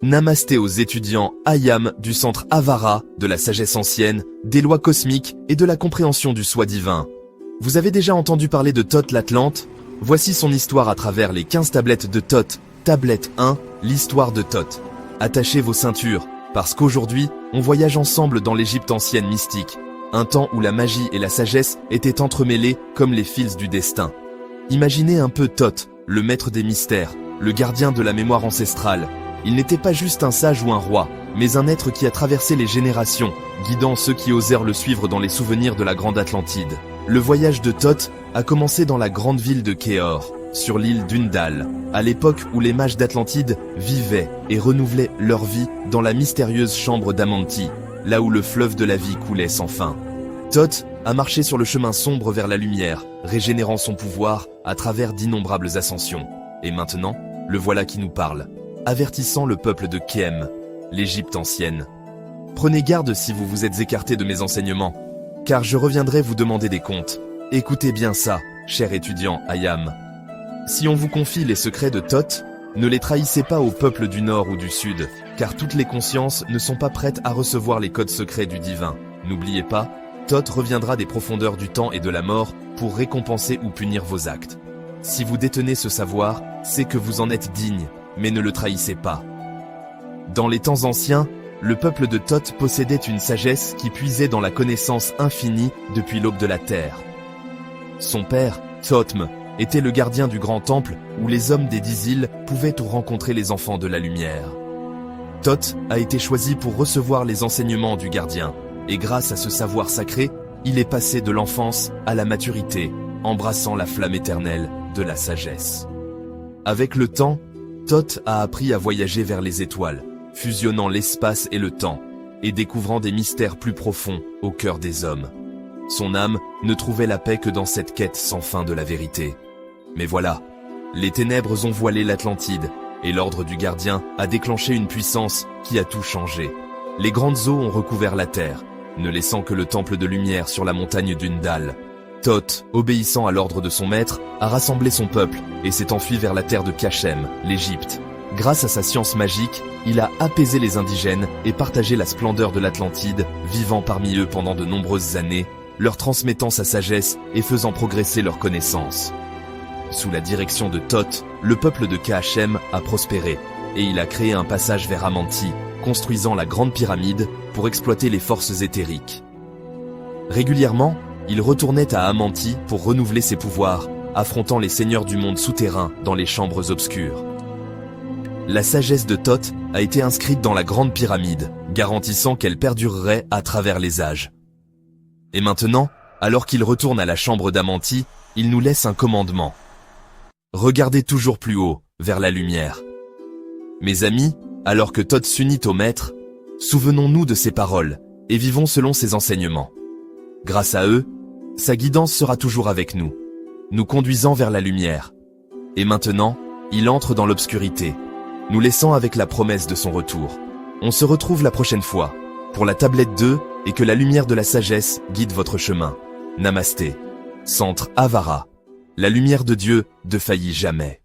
Namasté aux étudiants Ayam du centre Avara, de la sagesse ancienne, des lois cosmiques et de la compréhension du soi divin. Vous avez déjà entendu parler de Thoth l'Atlante? Voici son histoire à travers les 15 tablettes de Thoth. Tablette 1, l'histoire de Thoth. Attachez vos ceintures, parce qu'aujourd'hui, on voyage ensemble dans l'Égypte ancienne mystique, un temps où la magie et la sagesse étaient entremêlées comme les fils du destin. Imaginez un peu Thoth, le maître des mystères, le gardien de la mémoire ancestrale. Il n'était pas juste un sage ou un roi, mais un être qui a traversé les générations, guidant ceux qui osèrent le suivre dans les souvenirs de la Grande Atlantide. Le voyage de Thoth a commencé dans la grande ville de Kéor, sur l'île d'Undal, à l'époque où les mages d'Atlantide vivaient et renouvelaient leur vie dans la mystérieuse chambre d'Amanti, là où le fleuve de la vie coulait sans fin. Thoth a marché sur le chemin sombre vers la lumière, régénérant son pouvoir à travers d'innombrables ascensions. Et maintenant, le voilà qui nous parle, avertissant le peuple de Khem, l'Égypte ancienne. Prenez garde si vous vous êtes écarté de mes enseignements, car je reviendrai vous demander des comptes. Écoutez bien ça, cher étudiant Ayam. Si on vous confie les secrets de Thoth, ne les trahissez pas au peuple du Nord ou du Sud, car toutes les consciences ne sont pas prêtes à recevoir les codes secrets du divin. N'oubliez pas, Thoth reviendra des profondeurs du temps et de la mort pour récompenser ou punir vos actes. Si vous détenez ce savoir, c'est que vous en êtes digne, mais ne le trahissez pas. Dans les temps anciens, le peuple de Thoth possédait une sagesse qui puisait dans la connaissance infinie depuis l'aube de la terre. Son père, Thothme, était le gardien du grand temple où les hommes des 10 îles pouvaient tout rencontrer les enfants de la lumière. Thoth a été choisi pour recevoir les enseignements du gardien, et grâce à ce savoir sacré, il est passé de l'enfance à la maturité, embrassant la flamme éternelle de la sagesse. Avec le temps, Thoth a appris à voyager vers les étoiles, fusionnant l'espace et le temps, et découvrant des mystères plus profonds au cœur des hommes. Son âme ne trouvait la paix que dans cette quête sans fin de la vérité. Mais voilà, les ténèbres ont voilé l'Atlantide, et l'ordre du gardien a déclenché une puissance qui a tout changé. Les grandes eaux ont recouvert la terre, ne laissant que le temple de lumière sur la montagne d'Undal. Thoth, obéissant à l'ordre de son maître, a rassemblé son peuple et s'est enfui vers la terre de Kachem, l'Égypte. Grâce à sa science magique, il a apaisé les indigènes et partagé la splendeur de l'Atlantide, vivant parmi eux pendant de nombreuses années, leur transmettant sa sagesse et faisant progresser leurs connaissances. Sous la direction de Thoth, le peuple de Kachem a prospéré, et il a créé un passage vers Amanti, construisant la grande pyramide pour exploiter les forces éthériques. Régulièrement, il retournait à Amanti pour renouveler ses pouvoirs, affrontant les seigneurs du monde souterrain dans les chambres obscures. La sagesse de Thoth a été inscrite dans la grande pyramide, garantissant qu'elle perdurerait à travers les âges. Et maintenant, alors qu'il retourne à la chambre d'Amanti, il nous laisse un commandement. Regardez toujours plus haut, vers la lumière. Mes amis, alors que Thoth s'unit au maître, souvenons-nous de ses paroles, et vivons selon ses enseignements. Grâce à eux, sa guidance sera toujours avec nous, nous conduisant vers la lumière. Et maintenant, il entre dans l'obscurité, nous laissant avec la promesse de son retour. On se retrouve la prochaine fois, pour la tablette 2, et que la lumière de la sagesse guide votre chemin. Namasté. Centre Avara. La lumière de Dieu ne faillit jamais.